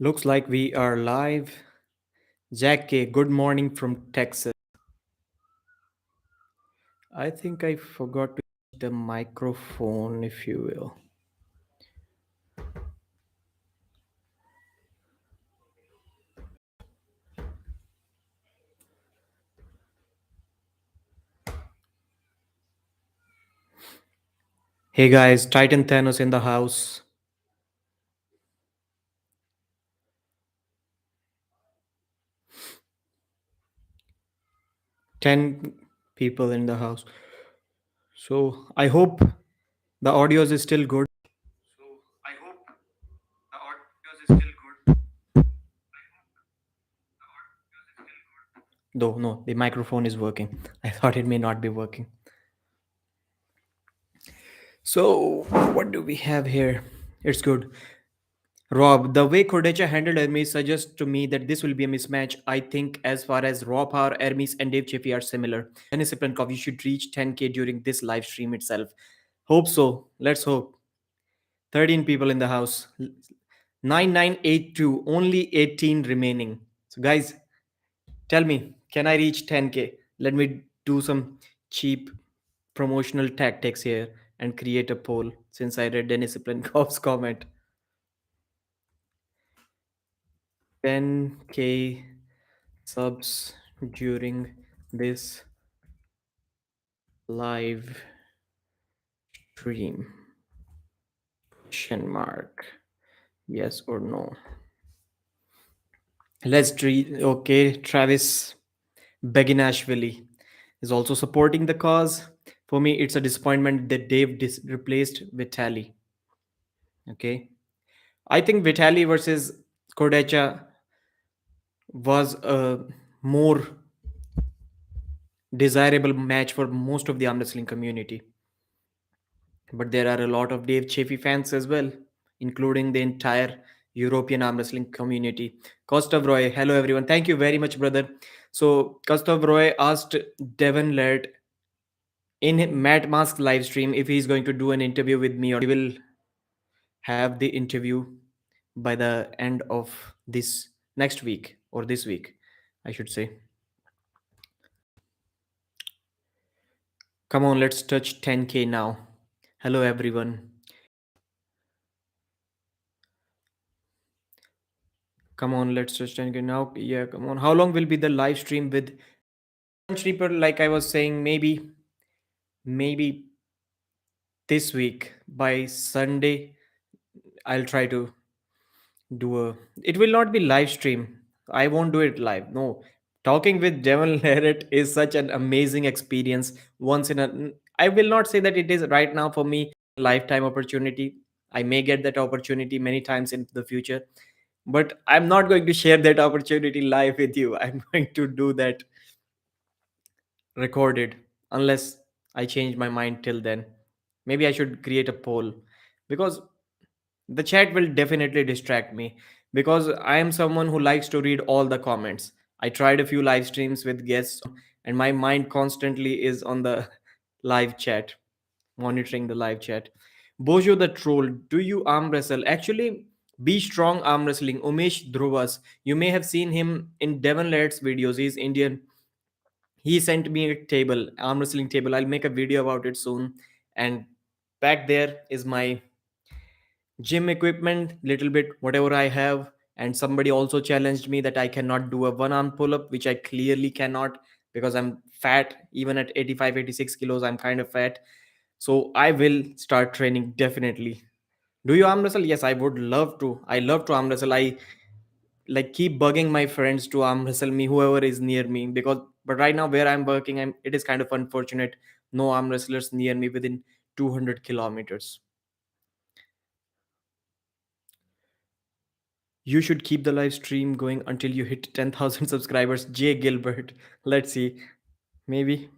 Looks like we are live. Jack K, good morning from Texas. I think I forgot to change the microphone, if you will. Hey guys, Titan Thanos in the house. 10 people in the house. So I hope the audios is still good. So I hope the audios is still good. Though, no, the microphone is working. I thought it may not be working. So, what do we have here? It's good. Rob, the way Kurdecha handled Hermes suggests to me that this will be a mismatch. I think as far as raw power, Hermes and Dave Chaffee are similar. Dennis Siplankov, you should reach 10k during this live stream itself. Hope so. Let's hope. 13 people in the house. 9982. Only 18 remaining. So guys, tell me, can I reach 10k? Let me do some cheap promotional tactics here and create a poll since I read Dennis Siplankov's comment. 10k subs during this live stream? Question mark. Yes or no? Let's read. Okay, Travis Beginashvili is also supporting the cause. For me, it's a disappointment that Dave replaced Vitali. Okay, I think Vitali versus Kurdecha was a more desirable match for most of the arm wrestling community. But there are a lot of Dave Chaffee fans as well, including the entire European arm wrestling community. Kostov Roy, hello everyone. Thank you very much, brother. So Kostov Roy asked Devon Larratt in Matt Mask's live stream if he's going to do an interview with me, or we will have the interview by the end of this next week or this week, I should say. Come on, let's touch 10k now. Hello everyone. Come on, let's touch 10k now. Yeah, come on. How long will be the live stream with Sleeper? Like I was saying, maybe this week by Sunday, I'll try to do a. It will not be live stream. I won't do it live. No, talking with Devon Larratt is such an amazing experience. Once in a, I will not say that it is right now for me a lifetime opportunity. I may get that opportunity many times in the future, but I'm not going to share that opportunity live with you. I'm going to do that recorded unless I change my mind till then. Maybe I should create a poll because the chat will definitely distract me because I am someone who likes to read all the comments. I tried a few live streams with guests and my mind constantly is on the live chat, monitoring the live chat. Bojo the troll, do you arm wrestle? Actually, be strong arm wrestling. Umesh Dhruvas, you may have seen him in Devon Larratt's videos. He's Indian. He sent me a table, arm wrestling table. I'll make a video about it soon. And back there is my gym equipment, little bit whatever I have. And somebody also challenged me that I cannot do a one arm pull up, which I clearly cannot because I'm fat. Even at 85, 86 kilos, I'm kind of fat. So I will start training definitely. Do you arm wrestle? Yes, I would love to. I love to arm wrestle. I like keep bugging my friends to arm wrestle me, whoever is near me, because but right now where I'm working, it is kind of unfortunate. No arm wrestlers near me within 200 kilometers. You should keep the live stream going until you hit 10,000 subscribers. Jay Gilbert. Let's see. Maybe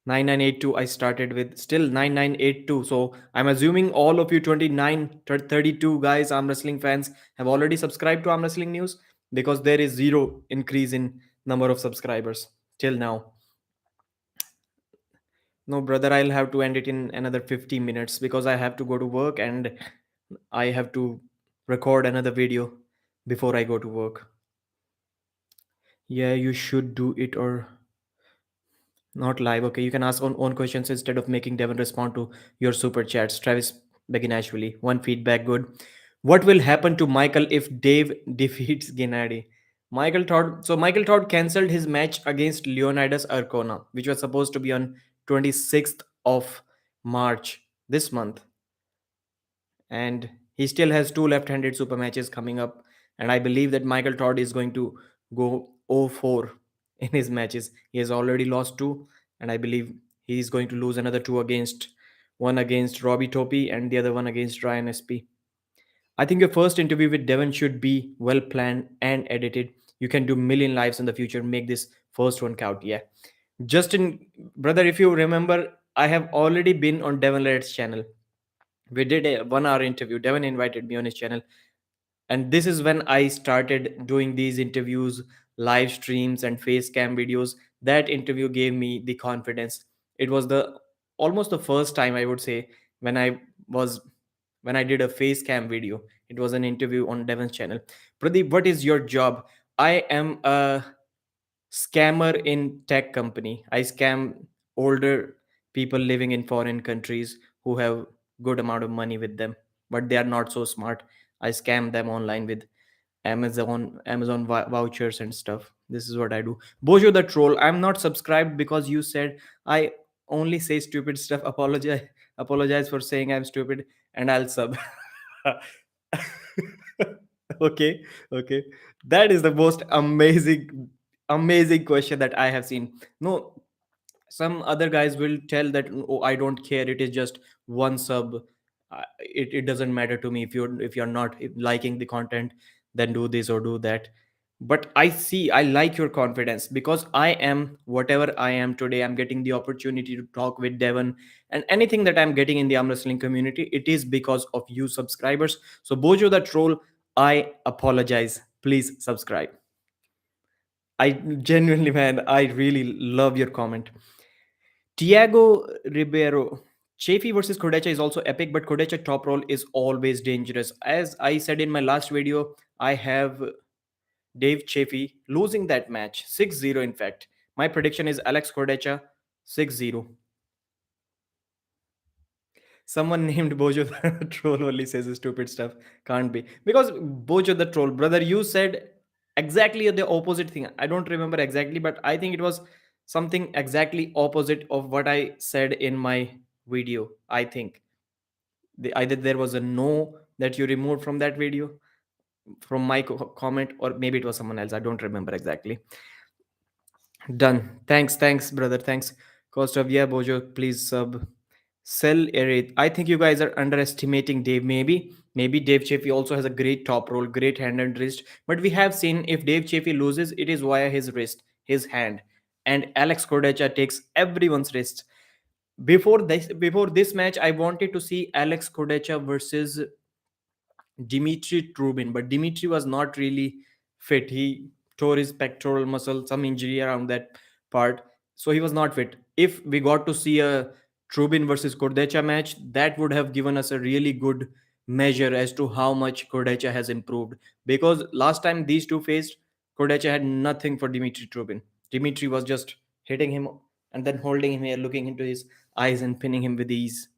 9982 I started with. Still 9982. So I'm assuming all of you 29, 32 guys, arm wrestling fans, have already subscribed to Arm Wrestling News because there is zero increase in number of subscribers till now. No, brother, I'll have to end it in another 50 minutes because I have to go to work and I have to record another video. before I go to work. Yeah, you should do it or not live. Okay, you can ask on questions instead of making Devon respond to your super chats. Travis Beginashvili. One feedback good. What will happen to Michael if Dave defeats Gennady? Michael Todd cancelled his match against Leonidas Arcona, which was supposed to be on 26th of March this month, and he still has two left-handed super matches coming up. And I believe that Michael Todd is going to go 0-4 in his matches. He has already lost two, and I believe he is going to lose another two against one against Robbie Topi and the other one against Ryan SP. I think your first interview with Devon should be well planned and edited. You can do million lives in the future. Make this first one count. Yeah, Justin, brother, if you remember, I have already been on Devon Larratt's channel. We did a 1 hour interview. Devon invited me on his channel, and this is when I started doing these interviews, live streams, and face cam videos. That interview gave me the confidence. It was the almost the first time, I would say, when was I did a face cam video. It was an interview on Devon's channel. Pradeep, what is your job? I am a scammer in tech company. I scam older people living in foreign countries who have good amount of money with them, but they are not so smart. I scam them online with Amazon vouchers and stuff. This is what I do. Bojo the troll, I'm not subscribed because you said I only say stupid stuff. Apologize for saying I'm stupid, and I'll sub. Okay, okay. That is the most amazing question that I have seen. No, some other guys will tell that, oh, I don't care, it is just one sub. It doesn't matter to me. If you're not liking the content, then do this or do that. But I like your confidence, because I am whatever I am today. I'm getting the opportunity to talk with Devon, and anything that I'm getting in the arm wrestling community, it is because of you subscribers. So Bojo the troll, I apologize. Please subscribe. I genuinely, man, I really love your comment. Tiago Ribeiro. Chaffee versus Kurdecha is also epic, but Kurdecha top roll is always dangerous. As I said in my last video, I have Dave Chaffee losing that match 6-0. In fact. My prediction is Alex Kurdecha 6-0. Someone named Bojo the troll only says stupid stuff. Can't be. Because Bojo the troll, brother, you said exactly the opposite thing. I don't remember exactly, but I think it was something exactly opposite of what I said in my video. I think either there was a no that you removed from that video, from my comment, or maybe it was someone else. I don't remember exactly. Done. Thanks, brother. Thanks. Cost of, yeah, Bojo, please sub. Sell Erith. I think you guys are underestimating Dave. Maybe Dave Chaffee also has a great top roll, great hand and wrist. But we have seen if Dave Chaffee loses, it is via his wrist, his hand. And Alex Cordecha takes everyone's wrist. Before this match, I wanted to see Alex Cordecha versus Dimitri Trubin, but Dimitri was not really fit. He tore his pectoral muscle, some injury around that part, so he was not fit. If we got to see a Trubin versus Kurdecha match, that would have given us a really good measure as to how much Kurdecha has improved. Because last time these two faced, Kurdecha had nothing for Dimitri Trubin. Dimitri was just hitting him and then holding him here, looking into his eyes and pinning him with ease.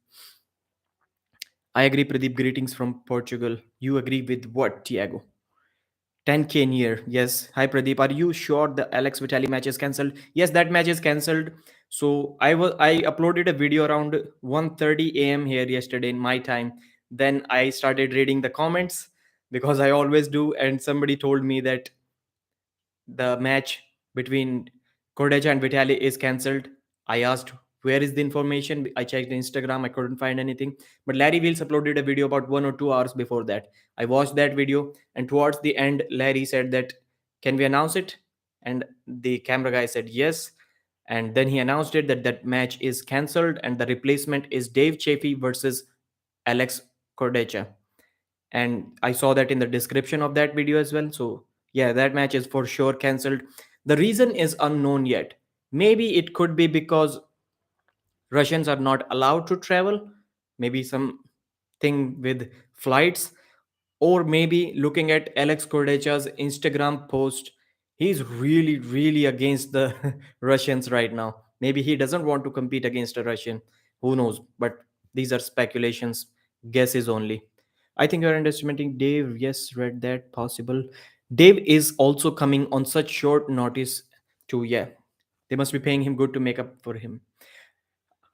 I agree, Pradeep. Greetings from Portugal. You agree with what, Tiago? 10K in year. Yes. Hi, Pradeep. Are you sure the Alex Vitali match is cancelled? Yes, that match is cancelled. So I uploaded a video around 1:30 a.m. here yesterday in my time. Then I started reading the comments, because I always do, and somebody told me that the match between Kurdecha and Vitali is cancelled. I asked, where is the information? I checked Instagram, I couldn't find anything. But Larry Wheels uploaded a video about 1 or 2 hours before that. I watched that video, and towards the end, Larry said that, can we announce it? And the camera guy said yes. And then he announced it that that match is cancelled, and the replacement is Dave Chaffee versus Alex Kurdecha. And I saw that in the description of that video as well. So yeah, that match is for sure cancelled. The reason is unknown yet. Maybe it could be because Russians are not allowed to travel, maybe something with flights, Or maybe looking at Alex Kurdecha's Instagram post, he's really, really against the Russians right now. Maybe he doesn't want to compete against a Russian. Who knows? But these are speculations, guesses only. I think you're underestimating Dave. Yes, read that. Possible. Dave is also coming on such short notice, too. Yeah, they must be paying him good to make up for him.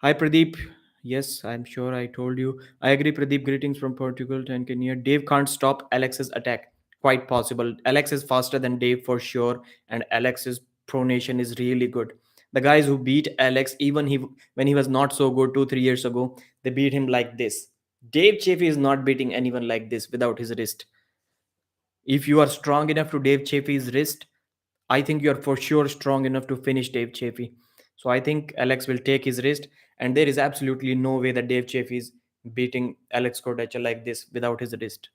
Hi, Pradeep. Yes, I'm sure I told you. I agree, Pradeep. Greetings from Portugal, Tanzania. Dave can't stop Alex's attack. Quite possible. Alex is faster than Dave for sure, and Alex's pronation is really good. The guys who beat Alex, even he when he was not so good 2 3 years ago, they beat him like this. Dave Chaffee is not beating anyone like this without his wrist. If you are strong enough to Dave Chaffee's wrist, I think you're for sure strong enough to finish Dave Chaffee. So I think Alex will take his wrist, and there is absolutely no way that Dave Chaffee is beating Alex Cordacha like this without his wrist.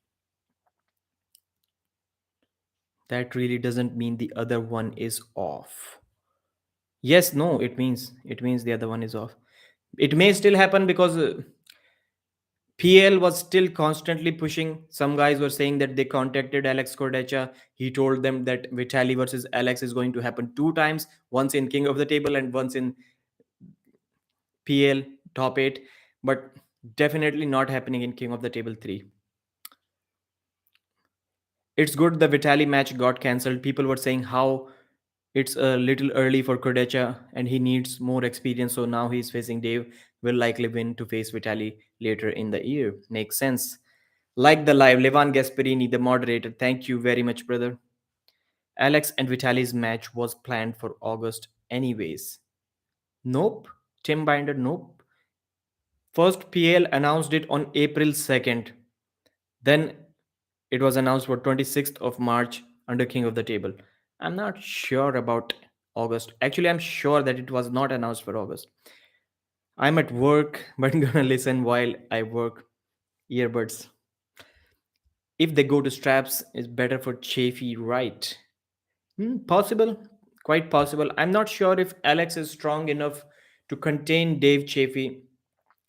That really doesn't mean the other one is off. Yes, no, it means the other one is off. It may still happen because PL was still constantly pushing. Some guys were saying that they contacted Alex Cordacha. He told them that Vitali versus Alex is going to happen 2 times, once in King of the Table and once in PL top 8, but definitely not happening in King of the Table 3. It's good the Vitali match got cancelled. People were saying how it's a little early for Kurdecha and he needs more experience. So now he's facing Dave. Will likely win to face Vitali later in the year. Makes sense. Like the live, Levan Gasperini, the moderator. Thank you very much, brother. Alex and Vitali's match was planned for August, anyways. Nope. Tim Binder, nope. First, PL announced it on April 2nd. Then it was announced for 26th of March under King of the Table. I'm not sure about August. Actually, I'm sure that it was not announced for August. I'm at work, but I'm gonna listen while I work. Earbuds. If they go to straps, it's better for Chafee, right? Possible, quite possible. I'm not sure if Alex is strong enough to contain Dave Chafee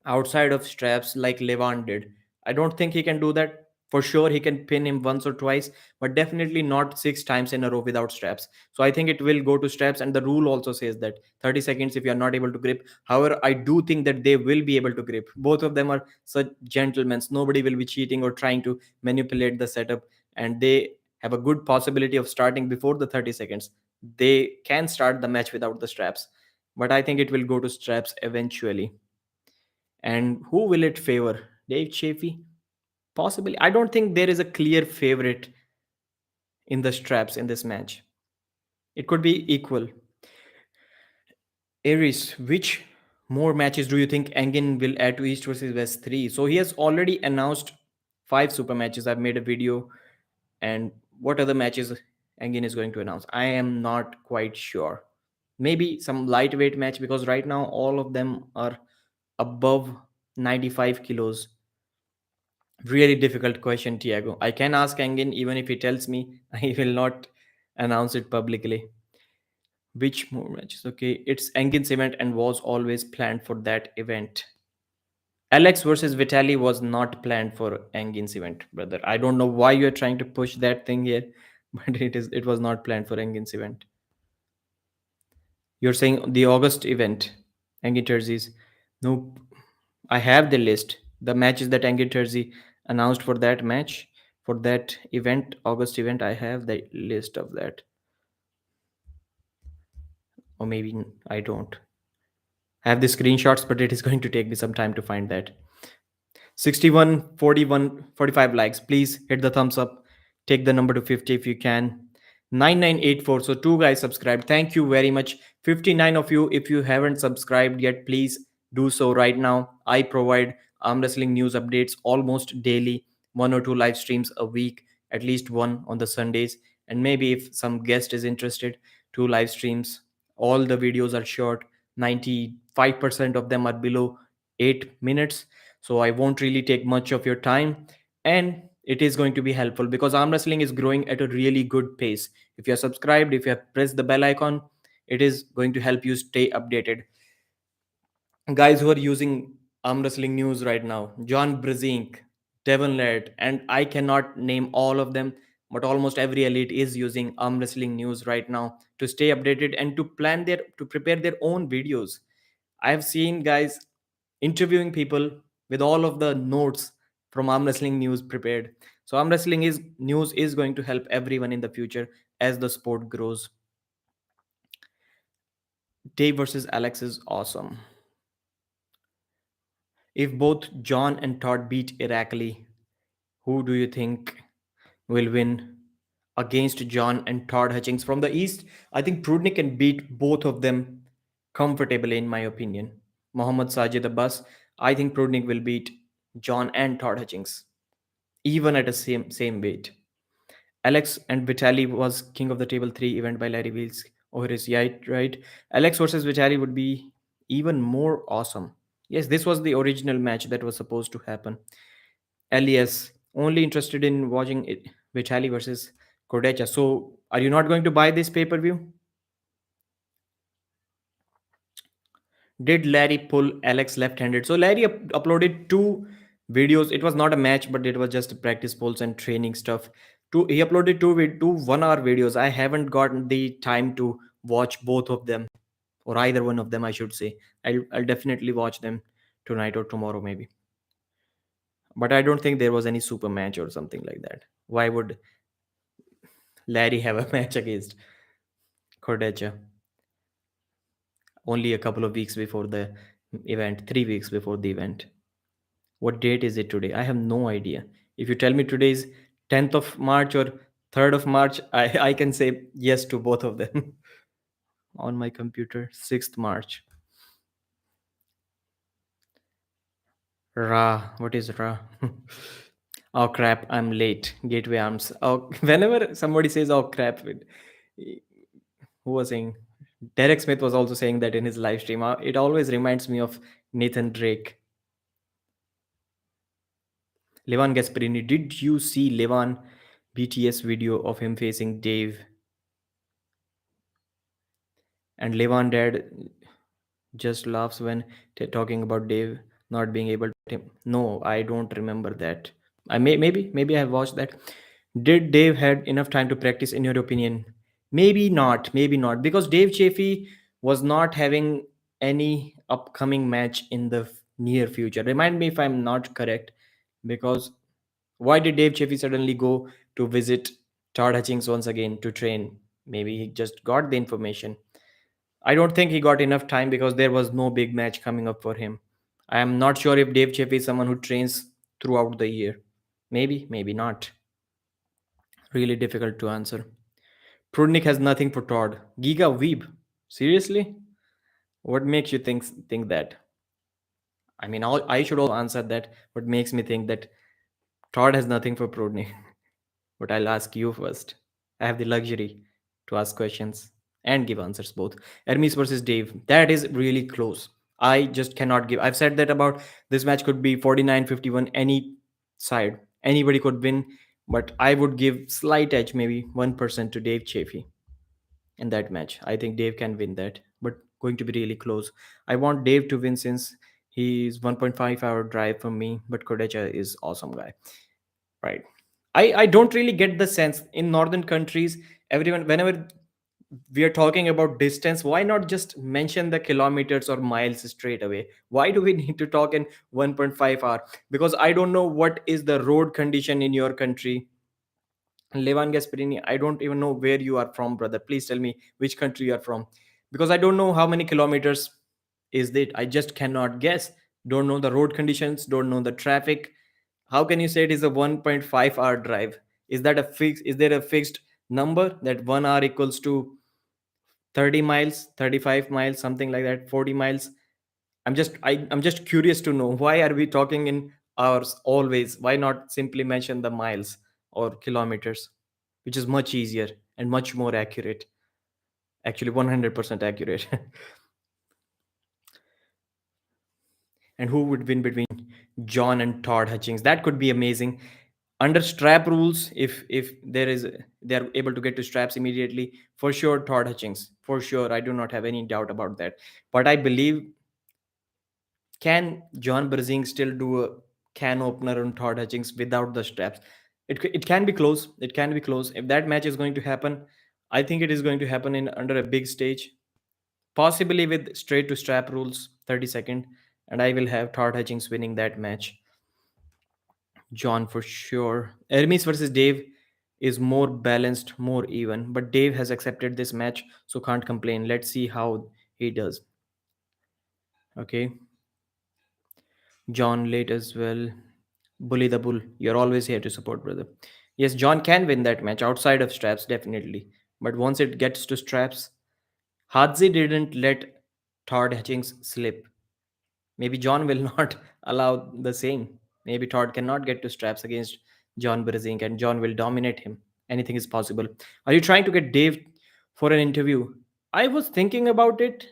outside of straps like Levant did. I don't think he can do that. For sure, he can pin him once or twice, but definitely not 6 times in a row without straps. So I think it will go to straps, and the rule also says that 30 seconds if you are not able to grip. However, I do think that they will be able to grip. Both of them are such gentlemen. Nobody will be cheating or trying to manipulate the setup, and they have a good possibility of starting before the 30 seconds. They can start the match without the straps, but I think it will go to straps eventually. And who will it favor? Dave Chaffee? Possibly. I don't think there is a clear favorite in the straps in this match. It could be equal. Aries, which more matches do you think Engin will add to East versus West 3? So he has already announced 5 super matches. I've made a video. And what other matches Engin is going to announce? I am not quite sure. Maybe some lightweight match because right now all of them are above 95 kilos. Really difficult question, Tiago. I can ask Engin even if he tells me. I will not announce it publicly. Which more matches? Okay, it's Engin's event and was always planned for that event. Alex versus Vitali was not planned for Engin's event, brother. I don't know why you're trying to push that thing here, but it was not planned for Engin's event. You're saying the August event, Engin Terzi's. Nope. I have the list. The matches that Angit Terzi announced for that match, for that event, August event, I have the list of that. Or maybe I don't. I have the screenshots, but it is going to take me some time to find that. 61, 41, 45 likes. Please hit the thumbs up. Take the number to 50 if you can. 9984. So, 2 guys subscribed. Thank you very much. 59 of you. If you haven't subscribed yet, please do so right now. I provide arm wrestling news updates almost daily, 1 or 2 live streams a week, at least one on the Sundays. And maybe if some guest is interested, 2 live streams. All the videos are short. 95% of them are below 8 minutes, so I won't really take much of your time, and it is going to be helpful because arm wrestling is growing at a really good pace. If you're subscribed, if you have pressed the bell icon, it is going to help you stay updated. Guys who are using arm wrestling news right now, John Brazink, Devon Larratt, and I cannot name all of them, but almost every elite is using arm wrestling news right now to stay updated and to prepare their own videos. I have seen guys interviewing people with all of the notes from arm wrestling news prepared. So arm wrestling is news is going to help everyone in the future as the sport grows. Dave versus Alex is awesome. If both John and Todd beat Irakli, who do you think will win against John and Todd Hutchings from the East? I think Prudnik can beat both of them comfortably, in my opinion. Mohammad Sajid Abbas, I think Prudnik will beat John and Todd Hutchings, even at a same weight. Alex and Vitali was King of the Table 3 event by Larry Wheels over his height, right? Alex versus Vitali would be even more awesome. Yes, this was the original match that was supposed to happen. Elias, only interested in watching it, Vitali versus Kurdecha. So, are you not going to buy this pay per view? Did Larry pull Alex left handed? So, Larry uploaded two videos. It was not a match, but it was just practice polls and training stuff. He uploaded two 1 hour videos. I haven't gotten the time to watch both of them, or either one of them, I should say. I'll definitely watch them tonight or tomorrow, maybe. But I don't think there was any super match or something like that. Why would Larry have a match against Kurdecha only a couple of weeks before the event, 3 weeks before the event? What date is it today? I have no idea. If you tell me today is 10th of March or 3rd of March, I can say yes to both of them. On my computer, 6th March. Ra, what is Ra? Oh crap, I'm late. Gateway Arms. Oh, whenever somebody says, oh crap, who was saying? Derek Smith was also saying that in his live stream. It always reminds me of Nathan Drake. Levan Gasparini. Did you see Levan BTS video of him facing Dave? And Levan dad just laughs when talking about Dave not being able to him. No, I don't remember that. Maybe I have watched that. Did Dave had enough time to practice in your opinion? Maybe not because Dave Chaffee was not having any upcoming match in the near future. Remind me if I'm not correct, because why did Dave Chaffee suddenly go to visit Todd Hutchings once again to train? Maybe he just got the information. I don't think he got enough time because there was no big match coming up for him. I am not sure if Dave Chaffee is someone who trains throughout the year. Maybe not. Really difficult to answer. Prudnik has nothing for Todd. Giga Weeb. Seriously? What makes you think that? I mean, I should also answer that. What makes me think that Todd has nothing for Prudnik? But I'll ask you first. I have the luxury to ask questions and give answers both. Hermes versus Dave. That is really close. I just cannot give. I've said that about this match could be 49-51 any side. Anybody could win, but I would give slight edge, maybe 1% to Dave Chaffee in that match. I think Dave can win that, but going to be really close. I want Dave to win since he's 1.5 hour drive from me, but Kurdecha is awesome guy. Right. I don't really get the sense in northern countries, everyone, whenever we are talking about distance, why not just mention the kilometers or miles straight away? Why do we need to talk in 1.5 hour? Because I don't know what is the road condition in your country. Levan Gasparini, I don't even know where you are from, brother. Please tell me which country you are from. Because I don't know how many kilometers is it. I just cannot guess. Don't know the road conditions, don't know the traffic. How can you say it is a 1.5 hour drive? Is there a fixed number that 1 hour equals to 30 miles, 35 miles, something like that, 40 miles? I'm just curious to know why are we talking in hours always? Why not simply mention the miles or kilometers, which is much easier and much more accurate. Actually 100% accurate. And who would win between John and Todd Hutchings? That could be amazing. Under strap rules, if they are able to get to straps immediately, for sure Todd Hutchings. For sure, I do not have any doubt about that. But I believe, can John Berzing still do a can opener on Todd Hutchings without the straps. It can be close. It can be close. If that match is going to happen, I think it is going to happen in under a big stage, possibly with straight to strap rules, 30-second, and I will have Todd Hutchings winning that match. John for sure. Hermes versus Dave is more balanced, more even, but Dave has accepted this match, so can't complain. Let's see how he does. Okay, John late as well. Bully the bull. You're always here to support, brother. Yes, John can win that match outside of straps, definitely. But once it gets to straps, Hadzi didn't let Todd Hutchings slip. Maybe John will not allow the same. Maybe Todd cannot get to straps against John Brezink and John will dominate him. Anything is possible. Are you trying to get Dave for an interview? I was thinking about it.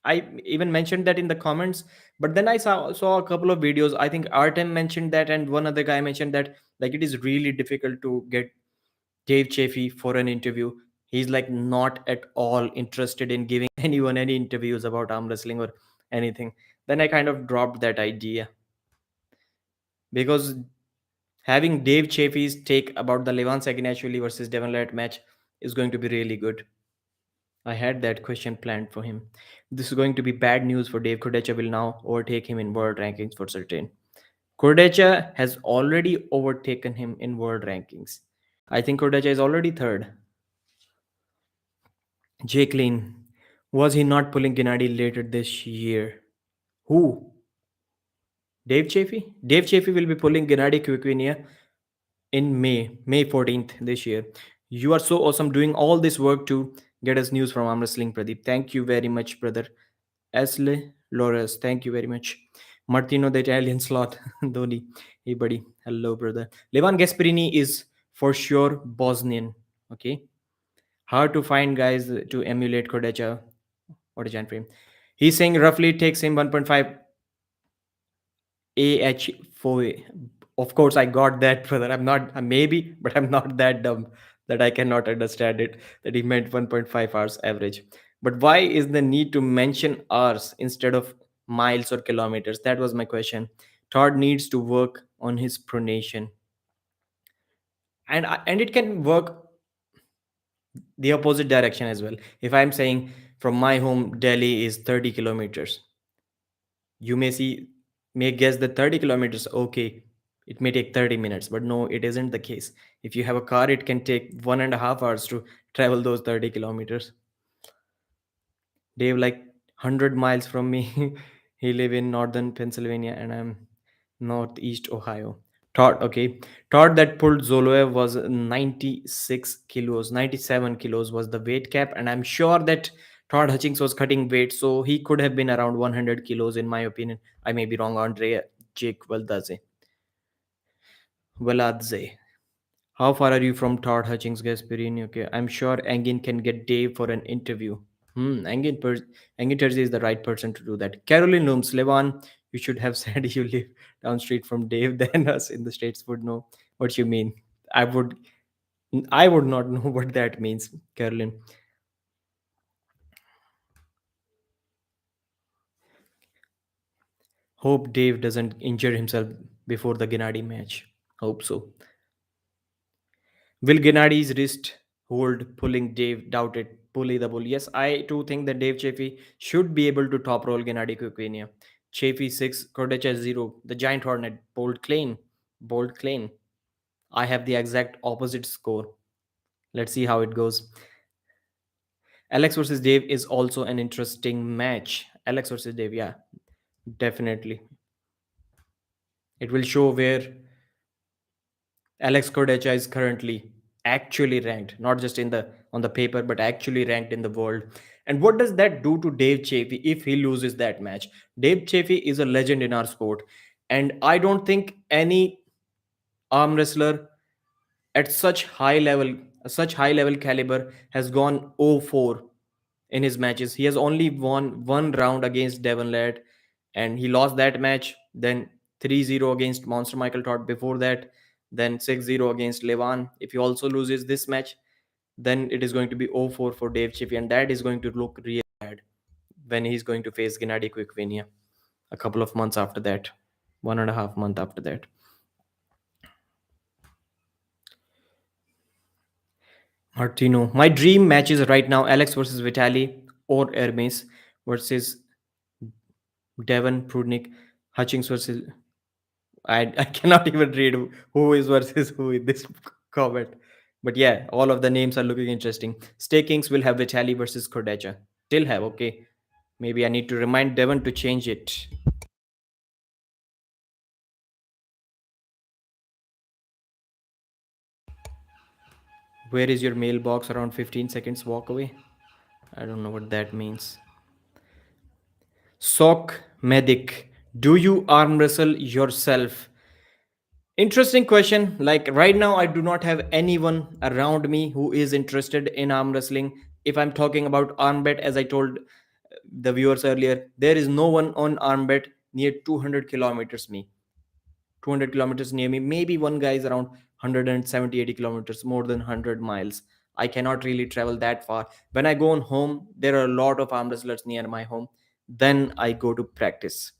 I even mentioned that in the comments, but then I saw a couple of videos. I think Artem mentioned that, and one other guy mentioned that like it is really difficult to get Dave Chaffee for an interview. He's like not at all interested in giving anyone any interviews about arm wrestling or anything. Then I kind of dropped that idea because having Dave Chaffee's take about the Levan Saginashvili versus Devon Larratt match is going to be really good. I had that question planned for him. This is going to be bad news for Dave. Kurdecha will now overtake him in world rankings for certain. Kurdecha has already overtaken him in world rankings. I think Kurdecha is already third. Jacqueline, was he not pulling Gennady later this year? Who? Dave Chaffee? Dave Chaffee will be pulling Gennady Kuikvinia in May 14th this year. You are so awesome doing all this work to get us news from Arm Wrestling, Pradeep. Thank you very much, brother. Asle Lores, thank you very much. Martino the Italian slot. Dhoni. Hey buddy. Hello, brother. Levan Gasperini is for sure Bosnian. Okay. Hard to find guys to emulate Kurdecha. What a giant frame. He's saying roughly it takes him 1.5 AH4. Of course, I got that, brother. I'm not, maybe, but I'm not that dumb that I cannot understand it. That he meant 1.5 hours average. But why is the need to mention hours instead of miles or kilometers? That was my question. Todd needs to work on his pronation, and it can work the opposite direction as well. If I'm saying from my home, Delhi is 30 kilometers, you may guess that 30 kilometers, okay, it may take 30 minutes, but no, it isn't the case. If you have a car, it can take 1.5 hours to travel those 30 kilometers. Dave, like 100 miles from me. He live in northern Pennsylvania and I'm northeast Ohio. Todd, okay. Todd that pulled Zoloev was 96 kilos. 97 kilos was the weight cap, and I'm sure that Todd Hutchings was cutting weight, so he could have been around 100 kilos in my opinion. I may be wrong. Andre Jake Valdaze. Veladze. How far are you from Todd Hutchings, Gasparini? Okay, I'm sure Engin can get Dave for an interview. Engin Terzi is the right person to do that. Caroline Looms, Levan, you should have said you live down street from Dave. Then us in the States would know what you mean. I would, I would not know what that means, Caroline. Hope Dave doesn't injure himself before the Gennady match. Hope so. Will Gennady's wrist hold pulling Dave? Doubted. Pulley the bull. Yes, I too think that Dave Chaffee should be able to top roll Gennady Kukwiniya. Chaffee 6, Kurdecha 0. The Giant Hornet. Bold claim. Bold claim. I have the exact opposite score. Let's see how it goes. Alex versus Dave is also an interesting match. Alex versus Dave, yeah, definitely. It will show where Alex Kurdecha is currently actually ranked, not just in the on the paper, but actually ranked in the world. And what does that do to Dave Chaffee if he loses that match? Dave Chaffee is a legend in our sport, and I don't think any arm wrestler at such high level caliber has gone 0-4 in his matches. He has only won one round against Devon Ladd, and he lost that match. Then 3-0 against Monster Michael Todd before that. Then 6-0 against Levan. If he also loses this match, then it is going to be 0-4 for Dave Chippy, and that is going to look really bad when he's going to face Gennady Kuikvinia a couple of months after that. 1.5 month after that. Martino. My dream matches right now: Alex versus Vitali or Hermes versus Devon Prudnik, Hutchings versus. I cannot even read who is versus who in this comment. But yeah, all of the names are looking interesting. Stay Kings will have Vitali versus Kurdecha. Still have, okay. Maybe I need to remind Devon to change it. Where is your mailbox? Around 15 seconds walk away. I don't know what that means. Sock Medic. Do you arm wrestle yourself? Interesting question. Like right now, I do not have anyone around me who is interested in arm wrestling. If I'm talking about arm bet, as I told the viewers earlier, there is no one on arm bet near 200 kilometers me. 200 kilometers near me. Maybe one guy is around 170, 80 kilometers, more than 100 miles. I cannot really travel that far. When I go on home, there are a lot of arm wrestlers near my home. Then I go to practice.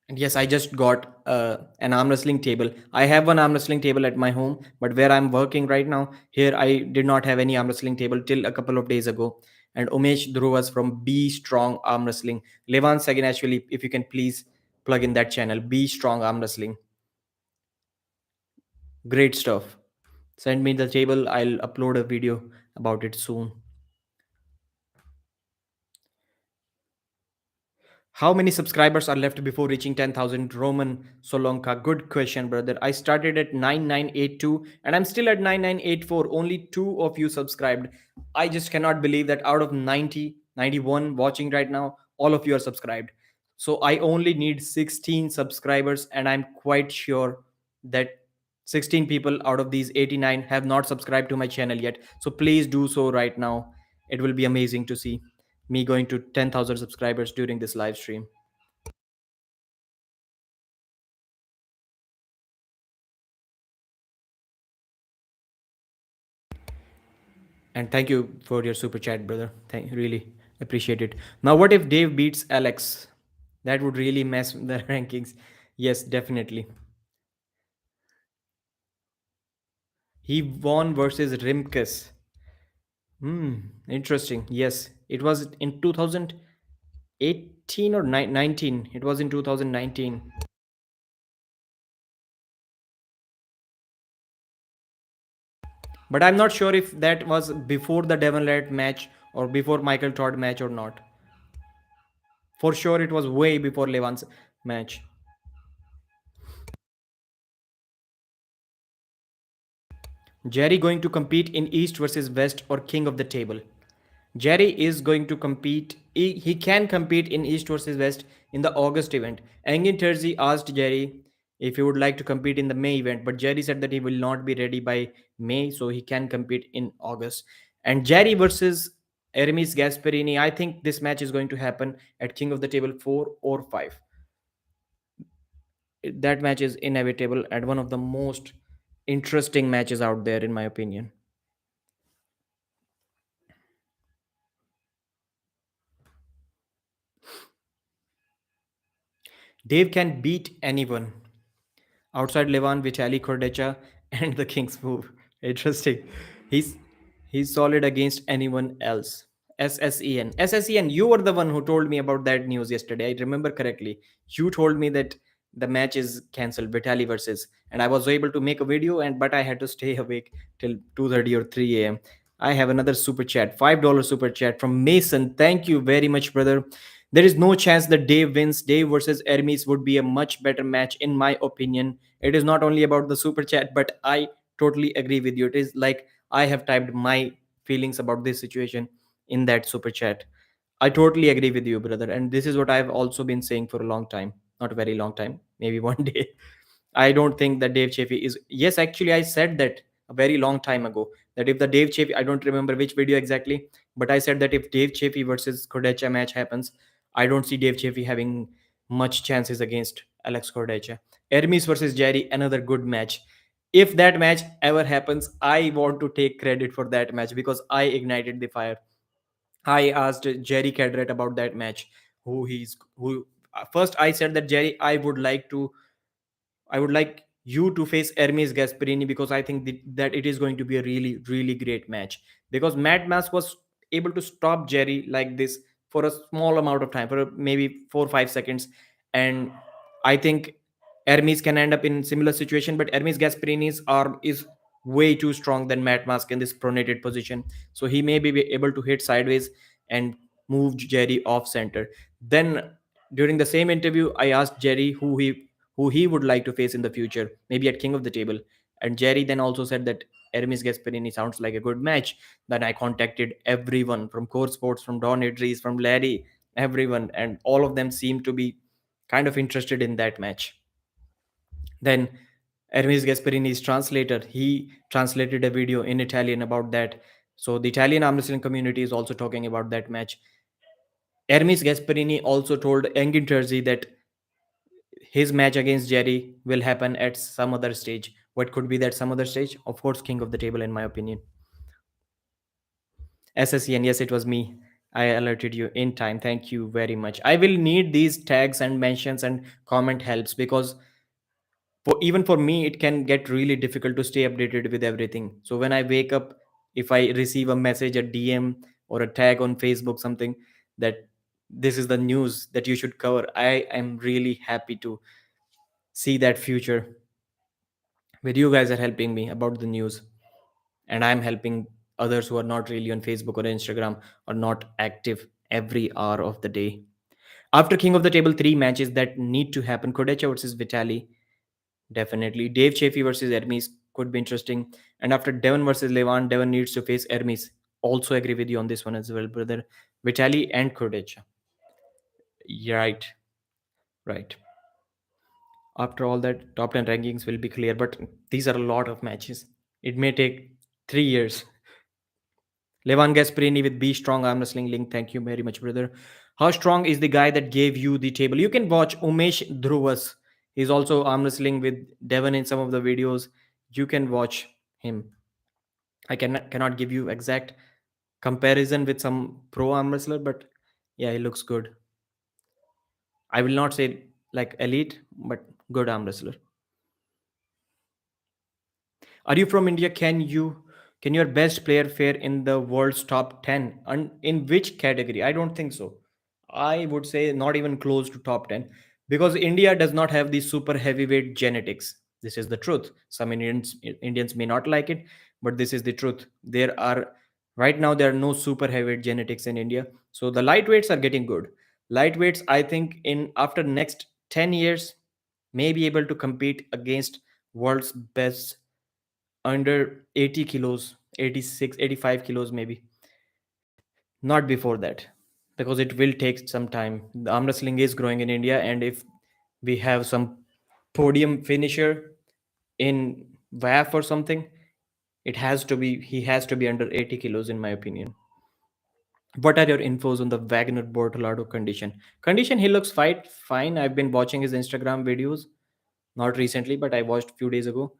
And yes, I just got an arm wrestling table. I have one arm wrestling table at my home, but where I'm working right now, here I did not have any arm wrestling table till a couple of days ago. And Umesh drove us from Be Strong Arm Wrestling. Levan Sagan, actually, if you can please plug in that channel, Be Strong Arm Wrestling. Great stuff. Send me the table. I'll upload a video about it soon. How many subscribers are left before reaching 10,000? Roman Solonka. Good question, brother. I started at 9982 and I'm still at 9984. Only two of you subscribed. I just cannot believe that out of 90, 91 watching right now, all of you are subscribed. So I only need 16 subscribers, and I'm quite sure that 16 people out of these 89 have not subscribed to my channel yet. So please do so right now. It will be amazing to see me going to 10,000 subscribers during this live stream. And thank you for your super chat, brother. Thank really appreciate it. Now, what if Dave beats Alex? That would really mess the rankings. Yes, definitely. He won versus Rimkus. Interesting. Yes, it was in 2018 or 19. It was in 2019. But I'm not sure if that was before the Devon Larratt match or before Michael Todd match or not. For sure, it was way before Levan's match. Jerry going to compete in East versus West or King of the Table? Jerry is going to compete. He can compete in East versus West in the August event. Engin Terzi asked Jerry if he would like to compete in the May event, but Jerry said that he will not be ready by May, so he can compete in August. And Jerry versus Aramis Gasparini, I think this match is going to happen at King of the Table 4 or 5. That match is inevitable and one of the most interesting matches out there, in my opinion. Dave can beat anyone outside Levan, Vitali, Kurdecha, and the King's move. Interesting. He's he's solid against anyone else. SSEN. SSEN, you were the one who told me about that news yesterday. I remember correctly. You told me that the match is cancelled, Vitali versus, and I was able to make a video, and but I had to stay awake till 2:30 or 3 a.m. I have another super chat, $5 super chat from Mason. Thank you very much, brother. There is no chance that Dave wins. Dave versus Hermes would be a much better match, in my opinion. It is not only about the super chat, but I totally agree with you. It is like I have typed my feelings about this situation in that super chat. I totally agree with you, brother. And this is what I've also been saying for a long time. Not a very long time, maybe one day. I don't think that Dave Chaffee is. Yes, actually, I said that a very long time ago. That if the Dave Chaffee, I don't remember which video exactly, but I said that if Dave Chaffee versus Kurdecha match happens, I don't see Dave Chaffee having much chances against Alex Kurdecha. Hermes versus Jerry, another good match. If that match ever happens, I want to take credit for that match because I ignited the fire. I asked Jerry Cadret about that match, who First I said that, Jerry, I would like you to face Hermes Gasparini, because I think that it is going to be a really, really great match. Because Matt Mask was able to stop Jerry like this for a small amount of time, for maybe 4 or 5 seconds. And I think Hermes can end up in similar situation, but Hermes Gasparini's arm is way too strong than Matt Mask in this pronated position. So he may be able to hit sideways and move Jerry off center. Then during the same interview, I asked Jerry who he would like to face in the future, maybe at King of the Table. And Jerry then also said that Hermes Gasparini sounds like a good match. Then I contacted everyone from Core Sports, from Don Idris, from Larry, everyone, and all of them seemed to be kind of interested in that match. Then Hermes Gasparini's translator, he translated a video in Italian about that. So the Italian arm wrestling community is also talking about that match. Hermes Gasparini also told Engin Terzi that his match against Jerry will happen at some other stage. What could be that some other stage? Of course, King of the Table, in my opinion. SSEN, yes, it was me. I alerted you in time. Thank you very much. I will need these tags and mentions and comment helps, because for even for me it can get really difficult to stay updated with everything. So when I wake up, if I receive a message, a DM, or a tag on Facebook, something that this is the news that you should cover, I am really happy to see that future where you guys are helping me about the news, and I'm helping others who are not really on Facebook or Instagram, or not active every hour of the day. After King of the Table, three matches that need to happen: Kurdecha versus Vitali, definitely. Dave Chaffee versus Hermes could be interesting. And after Devon versus Levan, Devon needs to face Hermes. Also agree with you on this one as well, brother. Vitali and Kurdecha. Right, right. After all that, top 10 rankings will be clear, but these are a lot of matches. It may take 3 years. Levan Gasparini with B Strong Arm Wrestling link. Thank you very much, brother. How strong is the guy that gave you the table? You can watch Umesh Dhruvas. He's also arm wrestling with Devon in some of the videos. You can watch him. I cannot give you exact comparison with some pro arm wrestler, but yeah, he looks good. I will not say like elite, but good arm wrestler. Are you from India? Can your best player fare in the world's top 10? And in which category? I don't think so. I would say not even close to top 10, because India does not have the super heavyweight genetics. This is the truth. Some Indians may not like it, but this is the truth. There are no super heavyweight genetics in India. So the lightweights are getting good. Lightweights, I think, in after next 10 years may be able to compete against world's best under 80 kilos, 86, 85 kilos maybe. Not before that, because it will take some time. The arm wrestling is growing in India, and if we have some podium finisher in WAF or something, he has to be under 80 kilos, in my opinion. What are your infos on the Wagner Bortolado condition? Condition, he looks fine. I've been watching his Instagram videos, not recently, but I watched a few days ago,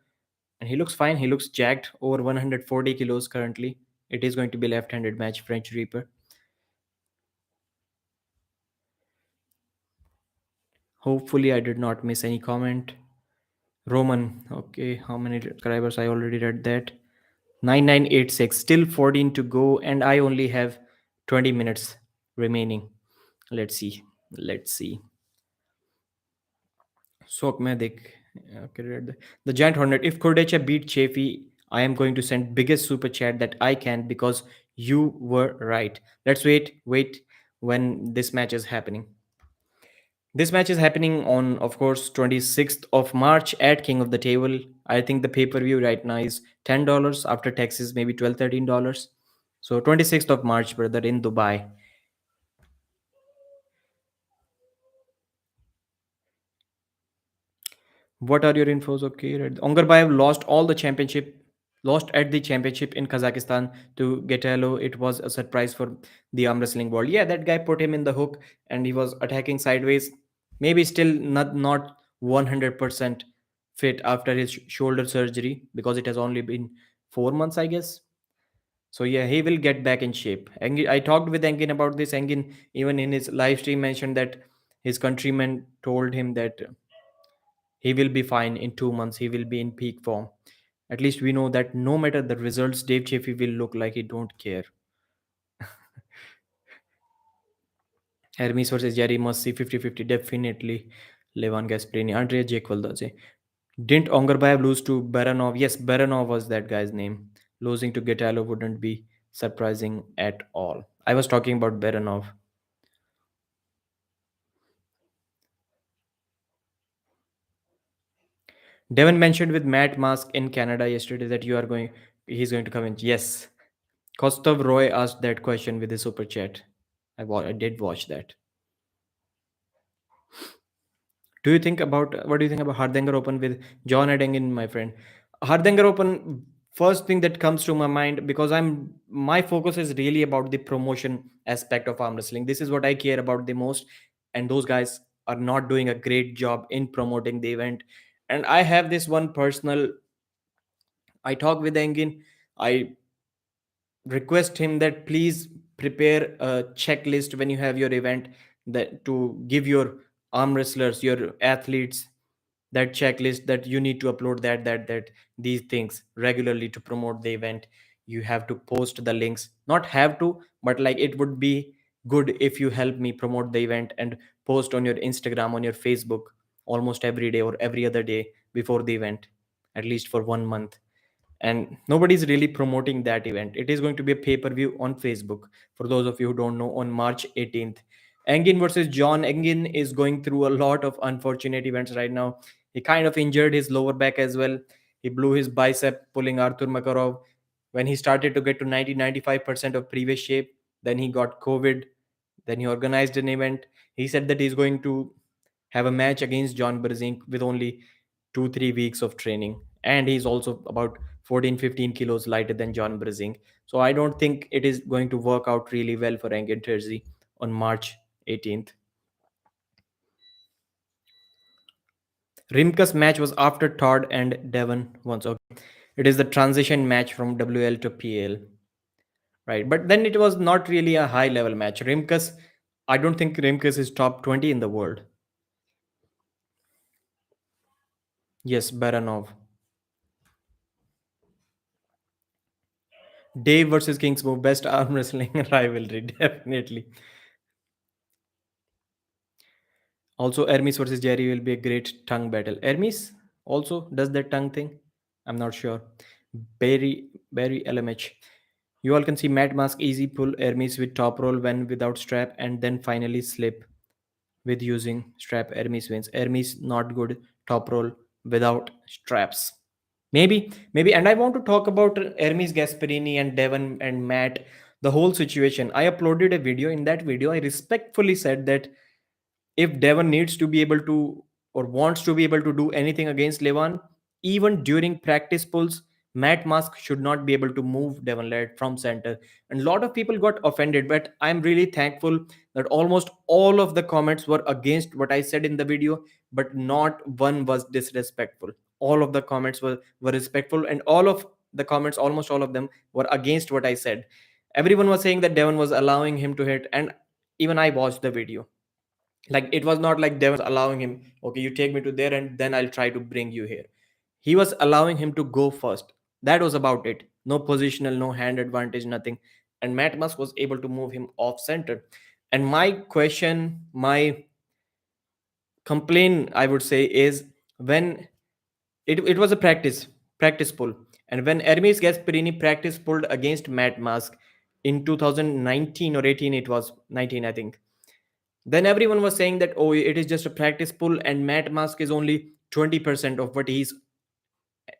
and he looks fine. He looks jacked, over 140 kilos currently. It is going to be left-handed match, French Reaper. Hopefully, I did not miss any comment. Roman, okay, how many subscribers? I already read that. 9986, still 14 to go, and I only have 20 minutes remaining. Let's see. Let's see. Sok mein dekh. Okay, read the Giant Hornet. If Kurdecha beat Chaffee, I am going to send biggest super chat that I can, because you were right. Let's wait when this match is happening. This match is happening on, of course, 26th of March at King of the Table. I think the pay-per-view right now is $10 after taxes, maybe 12, $13. So 26th of March, brother, in Dubai. What are your infos? Okay, right. Ongarbayev lost at the championship in Kazakhstan to Getalo. It was a surprise for the arm wrestling world. Yeah, that guy put him in the hook, and he was attacking sideways. Maybe still not 100% fit after his shoulder surgery, because it has only been 4 months, I guess. So yeah, he will get back in shape. I talked with Engin about this. Engin, even in his live stream, mentioned that His countrymen told him that he will be fine in 2 months. He will be in peak form. At least we know that no matter the results, Dave Chaffee will look like he don't care. Hermes versus Jerry must see 50-50. Definitely. Levan Gasparini. Andrea Jake Valdaje. Didn't Ongarbayev lose to Baranov? Yes, Baranov was that guy's name. Losing to Getalo wouldn't be surprising at all. I was talking about Baranov. Devon mentioned with Matt Mask in Canada yesterday that he's going to come in. Yes. Kostov Roy asked that question with the super chat. I did watch that. Do you think about what do you think about Hardanger Open with John Edengin, my friend? Hardanger Open, first thing that comes to my mind because my focus is really about the promotion aspect of arm wrestling. This is what I care about the most, and those guys are not doing a great job in promoting the event. And I have this one personal. I talk with Engin. I request him that please prepare a checklist when you have your event, that to give your arm wrestlers, your athletes, that checklist that you need to upload that these things regularly to promote the event. You have to post the links, not have to, but like it would be good if you help me promote the event and post on your Instagram, on your Facebook, almost every day or every other day before the event, at least for 1 month. And nobody's really promoting that event. It is going to be a pay-per-view on Facebook, for those of you who don't know, on March 18th. Engin versus John. Engin is going through a lot of unfortunate events right now. He kind of injured his lower back as well. He blew his bicep pulling Arthur Makarov when he started to get to 90-95% of previous shape. Then he got COVID. Then he organized an event. He said that he's going to have a match against John Berzink with only 2-3 weeks of training. And he's also about 14-15 kilos lighter than John Berzink. So I don't think it is going to work out really well for Engin Terzi on March 18th. Rimka's match was after Todd and Devon once. Okay. It is the transition match from WL to PL. Right. But then it was not really a high level match. Rimkas, I don't think Rimkas is top 20 in the world. Yes, Baranov. Dave versus Kingsmove, best arm wrestling rivalry, definitely. Also, Hermes versus Jerry will be a great tongue battle. Hermes also does that tongue thing. I'm not sure. Barry LMH. You all can see Matt Mask easy pull Hermes with top roll when without strap, and then finally slip with using strap. Hermes wins. Hermes not good top roll without straps. Maybe, and I want to talk about Hermes Gasparini and Devon and Matt, the whole situation. I uploaded a video. In that video, I respectfully said that if Devon needs to be able to or wants to be able to do anything against Levan, even during practice pulls, Matt Musk should not be able to move Devon Larratt from center. And a lot of people got offended, but I'm really thankful that almost all of the comments were against what I said in the video, but not one was disrespectful. All of the comments were respectful, and all of the comments, almost all of them, were against what I said. Everyone was saying that Devon was allowing him to hit, and even I watched the video. Like it was not like Devon was allowing him, okay, you take me to there and then I'll try to bring you here. He was allowing him to go first. That was about it. No positional, no hand advantage, nothing. And Matt Musk was able to move him off center. And my question, my complaint, I would say, is when it was a practice pull. And when Hermes Gasparini practice pulled against Matt Musk in 2019 or 18, it was 19, I think. Then everyone was saying that, oh, it is just a practice pull, and Matt Musk is only 20% of what he's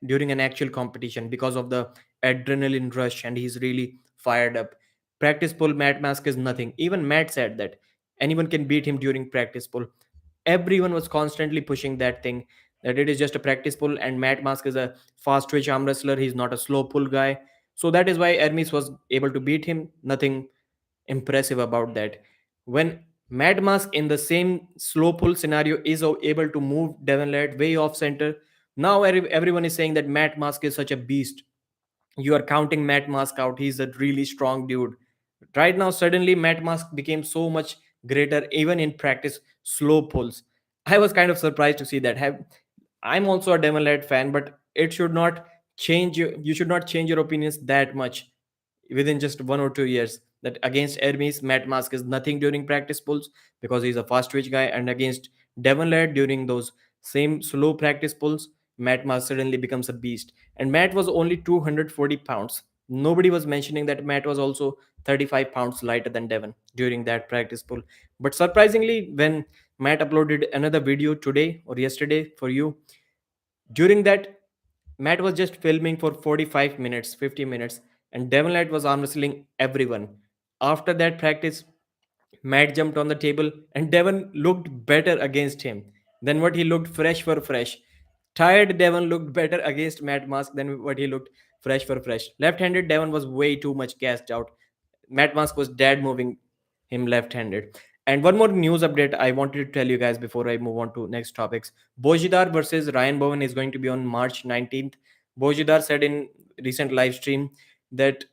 during an actual competition because of the adrenaline rush, and he's really fired up. Practice pull, Matt Musk is nothing. Even Matt said that anyone can beat him during practice pull. Everyone was constantly pushing that thing, that it is just a practice pull, and Matt Musk is a fast twitch arm wrestler. He's not a slow pull guy. So that is why Hermes was able to beat him. Nothing impressive about that. When Mad Mask in the same slow pull scenario is able to move Devon Laird way off center, now everyone is saying that Matt Mask is such a beast. You are counting Matt Mask out. He's a really strong dude. Right now, suddenly Matt Mask became so much greater even in practice slow pulls. I was kind of surprised to see that. I'm also a Devon Larratt fan, but it should not you should not change your opinions that much within just 1 or 2 years. That against Hermes, Matt Mask is nothing during practice pulls because he's a fast twitch guy, and against Devon Laird during those same slow practice pulls, Matt Mask suddenly becomes a beast. And Matt was only 240 pounds. Nobody was mentioning that Matt was also 35 pounds lighter than Devon during that practice pull. But surprisingly, when Matt uploaded another video today or yesterday for you, during that Matt was just filming for 45 minutes, 50 minutes, and Devon Light was arm wrestling everyone. After that practice, Matt jumped on the table, and Devon looked better against him than what he looked fresh for fresh. Tired Devon looked better against Matt Mask than what he looked fresh for fresh. Left handed Devon was way too much gassed out. Matt Mask was dead moving him left-handed. And one more news update I wanted to tell you guys before I move on to next topics. Bojidar versus Ryan Bowen is going to be on March 19th. Bojidar said in recent live stream that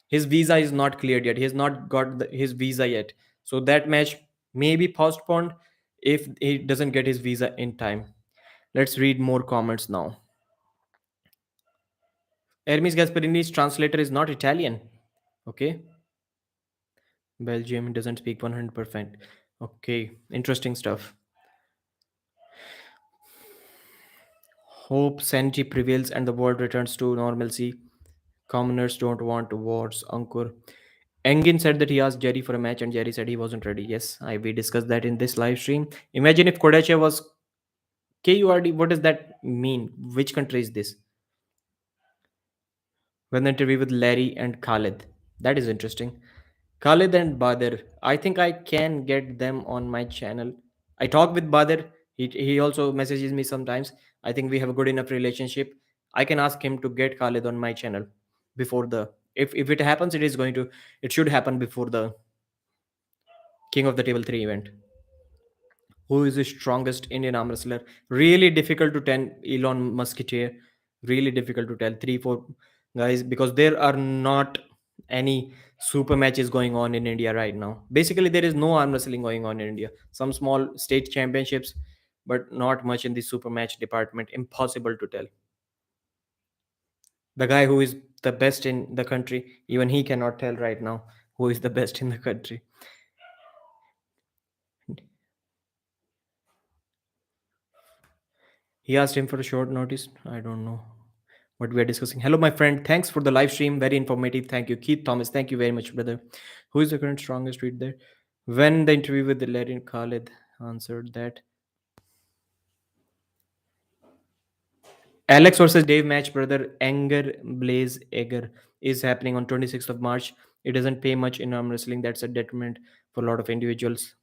his visa is not cleared yet. He has not got his visa yet. So that match may be postponed if he doesn't get his visa in time. Let's read more comments now. Hermes Gasparini's translator is not Italian. Okay. Belgium doesn't speak 100%. Okay, interesting stuff. Hope sanity prevails and the world returns to normalcy. Commoners don't want wars, Ankur. Engin said that he asked Jerry for a match and Jerry said he wasn't ready. Yes, we discussed that in this live stream. Imagine if Kurdecha was KURD. What does that mean? Which country is this? When the interview with Larry and Khalid. That is interesting. Khalid and Bader. I think I can get them on my channel. I talk with Bader. He also messages me sometimes. I think we have a good enough relationship. I can ask him to get Khalid on my channel before the if it happens, it should happen before the King of the Table 3 event. Who is the strongest Indian arm wrestler? Really difficult to tell. Elon Musketeer. Really difficult to tell. 3, 4 guys because there are not any super matches going on in India right now. Basically, there is no arm wrestling going on in India. Some small state championships, but not much in the super match department. Impossible to tell. The guy who is the best in the country, even he cannot tell right now who is the best in the country. He asked him for a short notice. I don't know what we are discussing. Hello, my friend. Thanks for the live stream. Very informative. Thank you. Keith Thomas. Thank you very much, brother. Who is the current strongest read there? When the interview with the Larry Khalid answered that. Alex versus Dave match, brother. Anger Blaze Egger is happening on 26th of March. It doesn't pay much in arm wrestling. That's a detriment for a lot of individuals.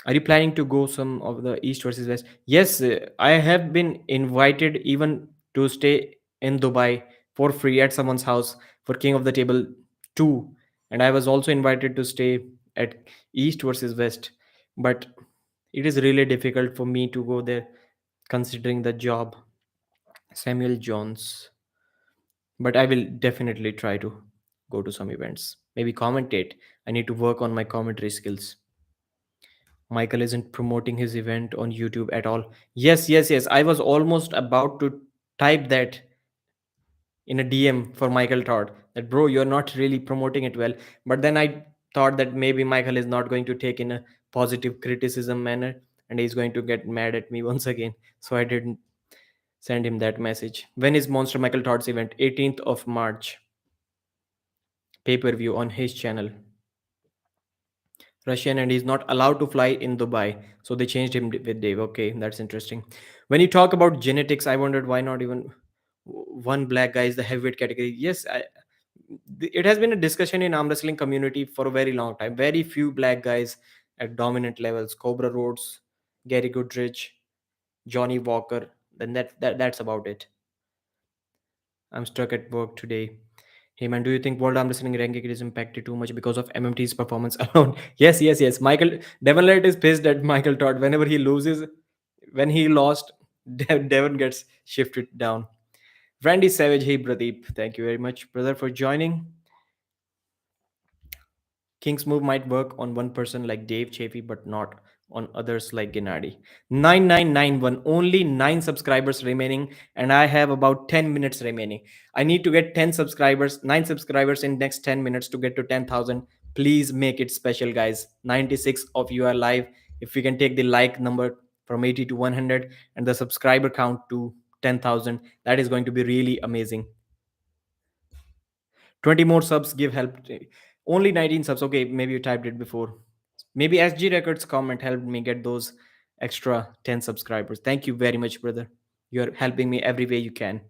Are you planning to go some of the East versus West? Yes, I have been invited even to stay in Dubai for free at someone's house for King of the Table 2. And I was also invited to stay at East versus West. But it is really difficult for me to go there considering the job. Samuel Jones. But I will definitely try to go to some events. Maybe commentate. I need to work on my commentary skills. Michael isn't promoting his event on YouTube at all. Yes, yes, yes. I was almost about to type that in a DM for Michael Todd that, bro, you're not really promoting it well. But then I thought that maybe Michael is not going to take in a positive criticism manner and he's going to get mad at me once again. So I didn't send him that message. When is Monster Michael Todd's event? 18th of March. Pay per view on his channel. Russian and he's not allowed to fly in Dubai. So they changed him with Dave. Okay, that's interesting. When you talk about genetics, I wondered why not even one black guy is the heavyweight category. Yes, it has been a discussion in arm wrestling community for a very long time. Very few black guys at dominant levels. Cobra Rhodes, Gary Goodrich, Johnny Walker. Then that's about it. I'm stuck at work today. Hey man, do you think World Arm Wrestling ranking is impacted too much because of MMT's performance alone? Yes, yes, yes. Michael Devon Light is pissed at Michael Todd whenever he loses. When he lost, Devon gets shifted down. Randy Savage, hey Pradeep, thank you very much, brother, for joining. King's move might work on one person like Dave Chaffee, but not on others like Gennady. 9991, only 9 subscribers remaining, and I have about 10 minutes remaining. I need to get 10 subscribers, 9 subscribers in next 10 minutes to get to 10,000. Please make it special, guys. 96 of you are live. If we can take the like number from 80 to 100 and the subscriber count to 10,000, that is going to be really amazing. 20 more subs give help. Only 19 subs. Okay, maybe you typed it before. Maybe SG Records comment helped me get those extra 10 subscribers. Thank you very much, brother. You're helping me every way you can.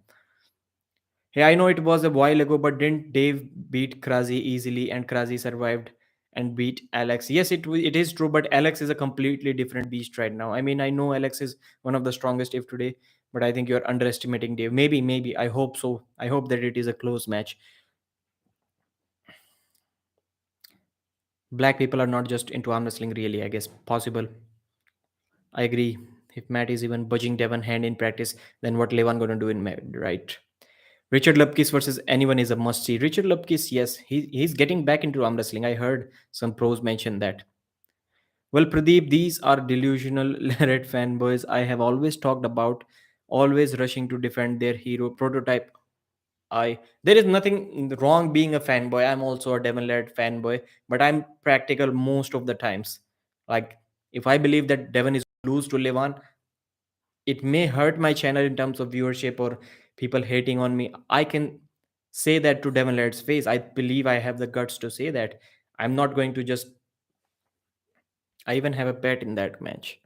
Hey, I know it was a while ago, but didn't Dave beat Krazy easily and Krazy survived and beat Alex? Yes, it is true, but Alex is a completely different beast right now. I mean, I know Alex is one of the strongest if today, but I think you're underestimating Dave. Maybe. I hope so. I hope that it is a close match. Black people are not just into arm wrestling, really, I guess. Possible. I agree. If Matt is even budging Devon hand in practice, then what Levan gonna do in right? Richard Lupkis versus anyone is a must see. Richard Lupkis, yes, he's getting back into arm wrestling. I heard some pros mention that. Well, Pradeep, these are delusional Larratt fanboys I have always talked about, always rushing to defend their hero prototype. I There is nothing wrong being a fanboy. I'm also a Devon Larratt fanboy, but I'm practical most of the times. Like if I believe that Devon is lose to Levan, it may hurt my channel in terms of viewership or people hating on me. I can say that to Devon Larratt's face. I believe I have the guts to say that. I'm not going to just. I even have a bet in that match.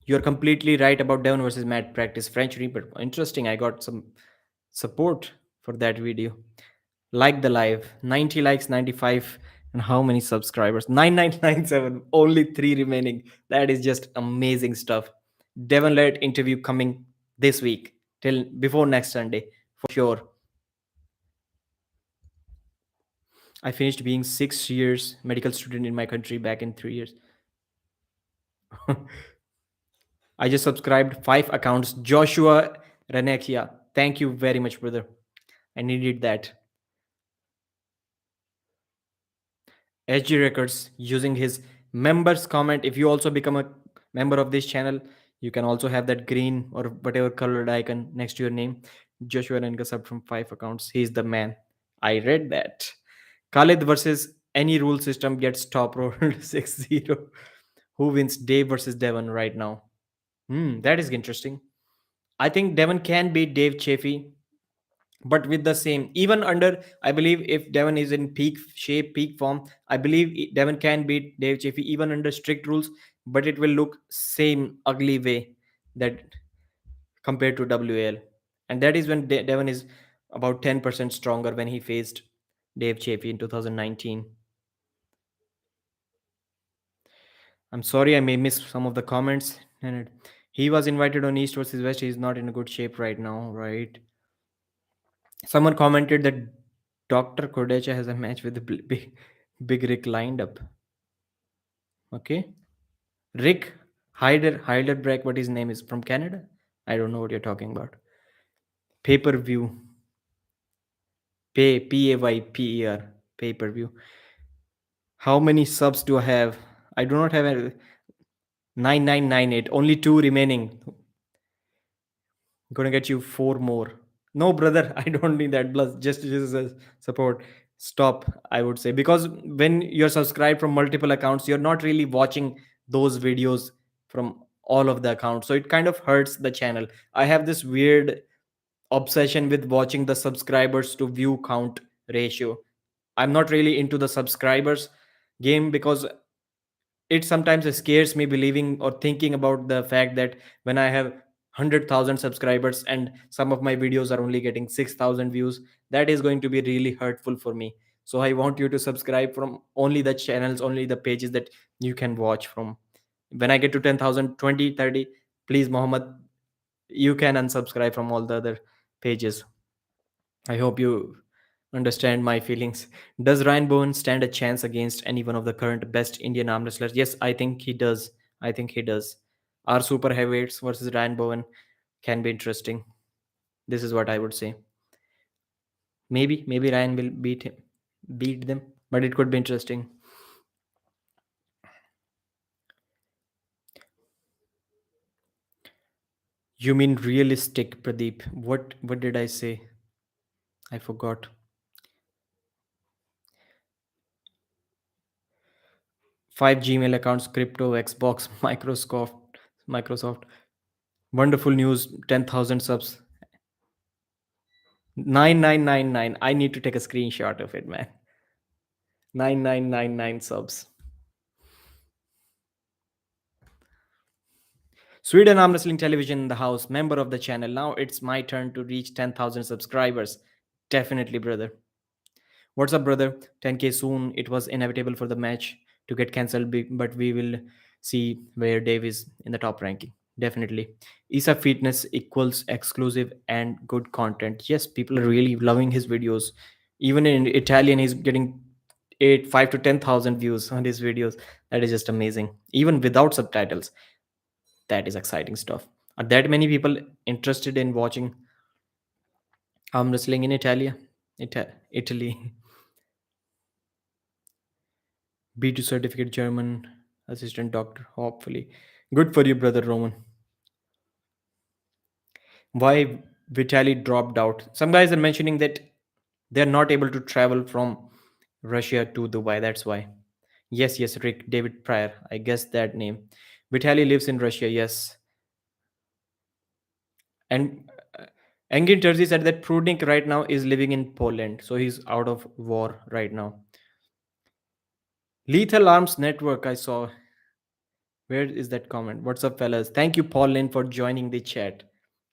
You're completely right about Devon versus Matt practice French Reaper. Interesting. I got some support for that video. Like the live, 90 likes, 95, and how many subscribers? 9997. Only 3 remaining. That is just amazing stuff. Devon Larratt interview coming this week till before next Sunday for sure. I finished being 6 years medical student in my country back in 3 years. I just subscribed 5 accounts. Joshua Renekia. Thank you very much, brother. I needed that. SG Records using his members comment. If you also become a member of this channel, you can also have that green or whatever colored icon next to your name. Joshua Renka sub from 5 accounts. He's the man. I read that. Khalid versus any rule system gets top rolled 6-0. Who wins Dave versus Devon right now? That is interesting. I think Devon can beat Dave Chaffee, but with the same, even under, I believe if Devon is in peak shape, peak form, I believe Devon can beat Dave Chaffee even under strict rules, but it will look same ugly way that compared to WAL. And that is when Devon is about 10% stronger when he faced Dave Chaffee in 2019. I'm sorry I may miss some of the comments. He was invited on East versus West. He's not in a good shape right now, right? Someone commented that Dr. Kurdecha has a match with the big Rick lined up. Okay. Rick Heidelberg, what his name is, from Canada? I don't know what you're talking about. Pay-per-view. Pay, pay-per-view. How many subs do I have? I do not have a 9998. Only 2 remaining. Gonna get you 4 more. No, brother, I don't need that. Plus, just as support. Stop, I would say, because when you're subscribed from multiple accounts, you're not really watching those videos from all of the accounts. So it kind of hurts the channel. I have this weird obsession with watching the subscribers to view count ratio. I'm not really into the subscribers game because it sometimes scares me believing or thinking about the fact that when I have 100,000 subscribers and some of my videos are only getting 6,000 views, that is going to be really hurtful for me. So I want you to subscribe from only the channels, only the pages that you can watch from. When I get to 10,000, 20, 30, please, Mohammed, you can unsubscribe from all the other pages. I hope you understand my feelings. Does Ryan Bowen stand a chance against any one of the current best Indian arm wrestlers? Yes, I think he does. I think he does. Our super heavyweights versus Ryan Bowen can be interesting. This is what I would say. Maybe Ryan will beat them, but it could be interesting. You mean realistic, Pradeep? What did I say? I forgot. 5 Gmail accounts, crypto, Xbox, Microsoft. Wonderful news, 10,000 subs. 9999. I need to take a screenshot of it, man. 9999 subs. Sweden Arm Wrestling Television in the house, member of the channel. Now it's my turn to reach 10,000 subscribers. Definitely, brother. What's up, brother? 10K soon. It was inevitable for the match to get cancelled, but we will see where Dave is in the top ranking. Definitely. Isa Fitness equals exclusive and good content. Yes, people are really loving his videos. Even in Italian, he's getting 5 to 10,000 views on his videos. That is just amazing. Even without subtitles, that is exciting stuff. Are that many people interested in watching arm wrestling in Italy? B2 certificate German assistant doctor, hopefully. Good for you, brother Roman. Why Vitali dropped out? Some guys are mentioning that they're not able to travel from Russia to Dubai. That's why. Yes, Rick, David Pryor. I guess that name. Vitali lives in Russia, yes. And Engin Terzi said that Prudnik right now is living in Poland. So he's out of war right now. Lethal Arms Network, I saw. Where is that comment? What's up, fellas? Thank you, Paul Lynn, for joining the chat.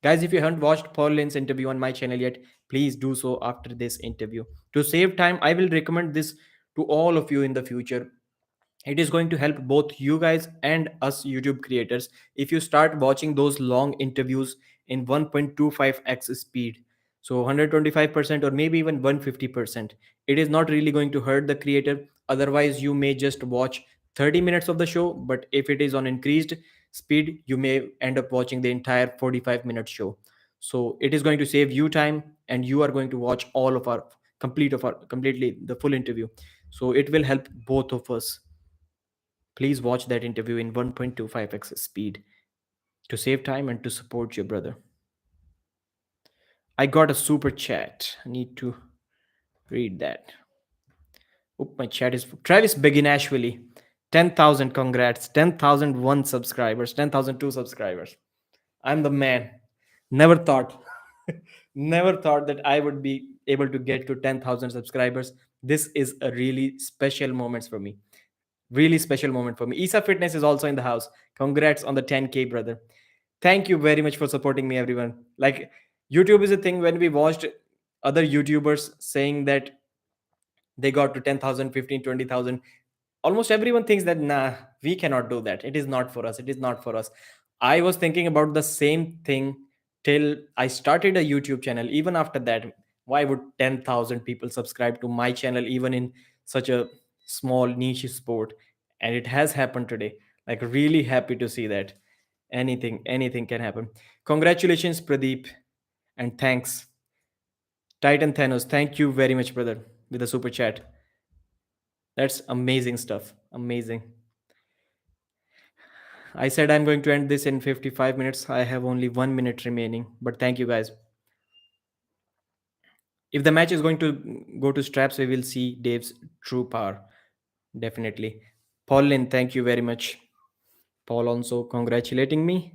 Guys, if you haven't watched Paul Lynn's interview on my channel yet, please do so after this interview. To save time, I will recommend this to all of you in the future. It is going to help both you guys and us YouTube creators if you start watching those long interviews in 1.25x speed. So 125% or maybe even 150%. It is not really going to hurt the creator. Otherwise, you may just watch 30 minutes of the show, but if it is on increased speed, you may end up watching the entire 45-minute show. So it is going to save you time, and you are going to watch all of our completely the full interview. So it will help both of us. Please watch that interview in 1.25x speed to save time and to support your brother. I got a super chat. I need to read that. Oop, my chat is Travis Beginashvili. 10,000 congrats. 10,001 subscribers. 10,002 subscribers. I'm the man. Never thought. Never thought that I would be able to get to 10,000 subscribers. This is a really special moment for me. Really special moment for me. Isa Fitness is also in the house. Congrats on the 10K, brother. Thank you very much for supporting me, everyone. Like, YouTube is a thing. When we watched other YouTubers saying that they got to 10,000, 15, 20,000, almost everyone thinks that, nah, we cannot do that. It is not for us. It is not for us. I was thinking about the same thing till I started a YouTube channel. Even after that, why would 10,000 people subscribe to my channel, even in such a small niche sport? And it has happened today. Like, really happy to see that. Anything can happen. Congratulations, Pradeep, and thanks. Titan Thanos, thank you very much, brother, with the super chat. That's amazing stuff. Amazing. I said I'm going to end this in 55 minutes. I have only 1 minute remaining, but thank you guys. If the match is going to go to straps, we will see Dave's true power. Definitely. Paulin, thank you very much. Paul also congratulating me.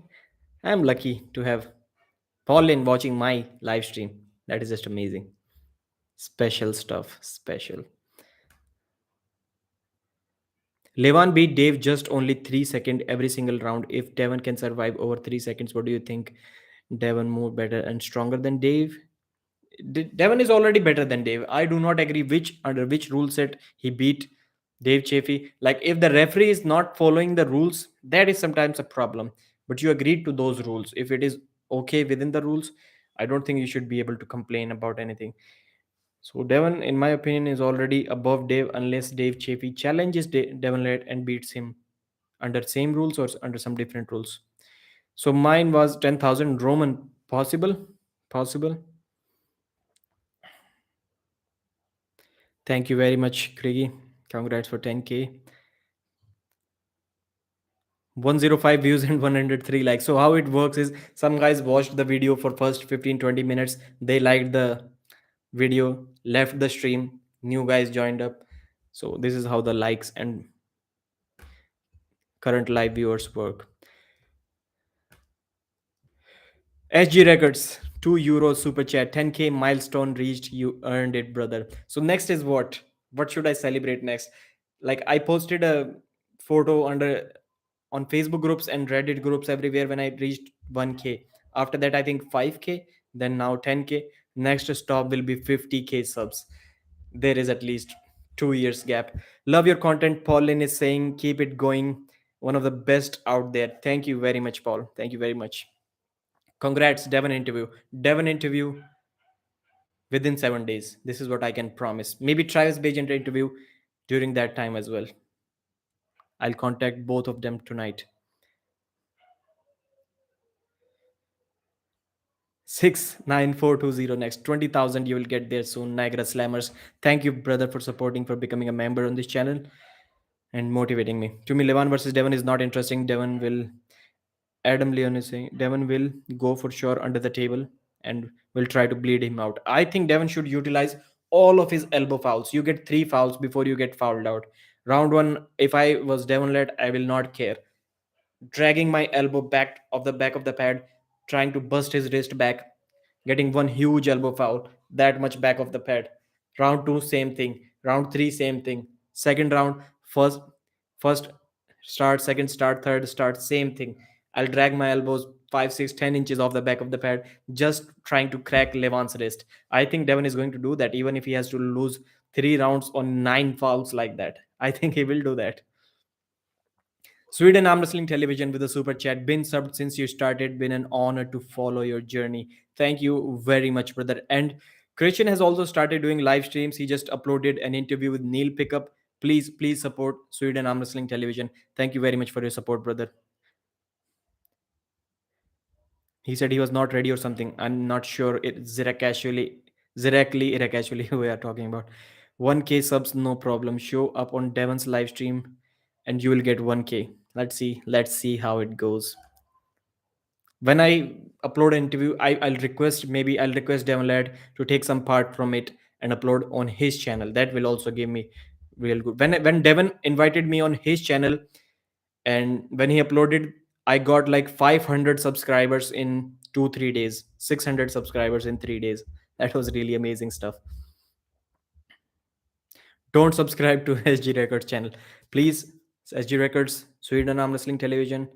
I'm lucky to have Paulin watching my live stream. That is just amazing. Special stuff. Special. Levan beat Dave just only 3 seconds every single round. If Devon can survive over 3 seconds, what do you think? Devon more better and stronger than Dave? Devon is already better than Dave. I do not agree which under which rule set he beat Dave Chaffee. Like, if the referee is not following the rules, that is sometimes a problem. But you agreed to those rules. If it is okay within the rules, I don't think you should be able to complain about anything. So Devon, in my opinion, is already above Dave unless Dave Chaffee challenges Devon Larratt and beats him under same rules or under some different rules. So mine was 10,000 Roman. Possible? Possible? Thank you very much, Craigie. Congrats for 10K. 105 views and 103 likes. So how it works is some guys watched the video for first 15-20 minutes. They liked the video, left the stream, new guys joined up. So this is how the likes and current live viewers work. SG Records, €2 super chat, 10K milestone reached. You earned it, brother. So next is what? What should I celebrate next? Like I posted a photo under on Facebook groups and Reddit groups everywhere when I reached 1K. After that, I think 5K, then now 10K. Next stop will be 50K subs. There is at least 2 years gap. Love your content. Pauline is saying, keep it going. One of the best out there. Thank you very much, Paul. Thank you very much. Congrats, Devon interview. Devon interview within 7 days. This is what I can promise. Maybe Travis Bajent interview during that time as well. I'll contact both of them tonight. 69420 next. 20,000 you will get there soon. Niagara Slammers. Thank you, brother, for supporting, for becoming a member on this channel and motivating me. To me, Levan versus Devon is not interesting. Devon will Adam Leon is saying Devon will go for sure under the table and will try to bleed him out. I think Devon should utilize all of his elbow fouls. You get 3 fouls before you get fouled out. Round one, if I was Devon led, I will not care. Dragging my elbow back of the back of the pad, trying to bust his wrist back, getting one huge elbow foul, that much back of the pad. Round two, same thing. Round three, same thing. Second round, first start, second start, third start, same thing. I'll drag my elbows 5, 6, 10 inches off the back of the pad, just trying to crack Levan's wrist. I think Devon is going to do that, even if he has to lose 3 rounds on 9 fouls like that. I think he will do that. Sweden Arm Wrestling Television with a super chat. Been subbed since you started. Been an honor to follow your journey. Thank you very much, brother. And Christian has also started doing live streams. He just uploaded an interview with Neil Pickup. Please support Sweden Arm Wrestling Television. Thank you very much for your support, brother. He said he was not ready or something. I'm not sure. It's Zirakli Irakashvili who we are talking about. 1K subs, no problem. Show up on Devon's live stream and you will get 1K. Let's see how it goes. When I upload an interview, I'll request Devon Lad to take some part from it and upload on his channel. That will also give me real good. When Devon invited me on his channel and when he uploaded, I got like 500 subscribers in 2-3 days, 600 subscribers in 3 days. That was really amazing stuff. Don't subscribe to SG Records channel, please. SG Records, Sweden Arm Wrestling Television.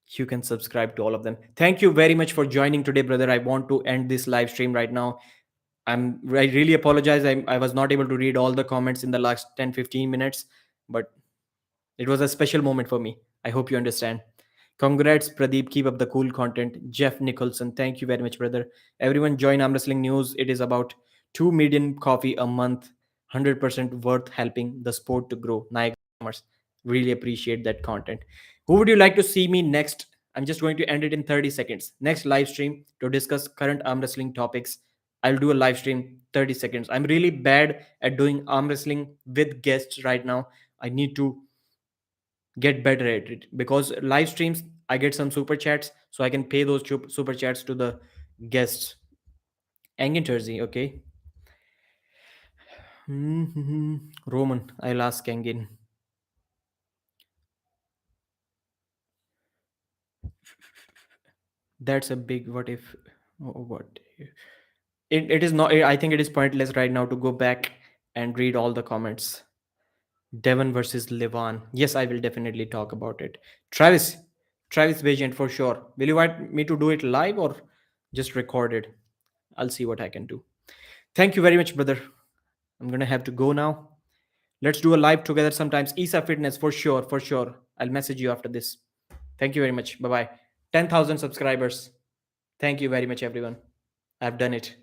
You can subscribe to all of them. Thank you very much for joining today, brother. I want to end this live stream right now. I really apologize. I was not able to read all the comments in the last 10-15 minutes, but it was a special moment for me. I hope you understand. Congrats, Pradeep. Keep up the cool content. Jeff Nicholson, thank you very much, brother. Everyone join Arm Wrestling News. It is about 2 million coffee a month, 100% worth helping the sport to grow. Niagara Farmers. Really appreciate that content. Who would you like to see me next? I'm just going to end it in 30 seconds. Next live stream to discuss current arm wrestling topics. I'll do a live stream 30 seconds. I'm really bad at doing arm wrestling with guests right now. I need to get better at it because live streams I get some super chats, so I can pay those super chats to the guests. Engin Jersey, okay. Roman, I'll ask Engin. That's a big what if. What it is not. I think it is pointless right now to go back and read all the comments. Devon versus Levan. Yes, I will definitely talk about it. Travis, Travis Bagent for sure. Will you want me to do it live or just record it? I'll see what I can do. Thank you very much, brother. I'm gonna have to go now. Let's do a live together sometimes. Isa Fitness for sure, for sure. I'll message you after this. Thank you very much. Bye bye. 10,000 subscribers. Thank you very much, everyone. I've done it.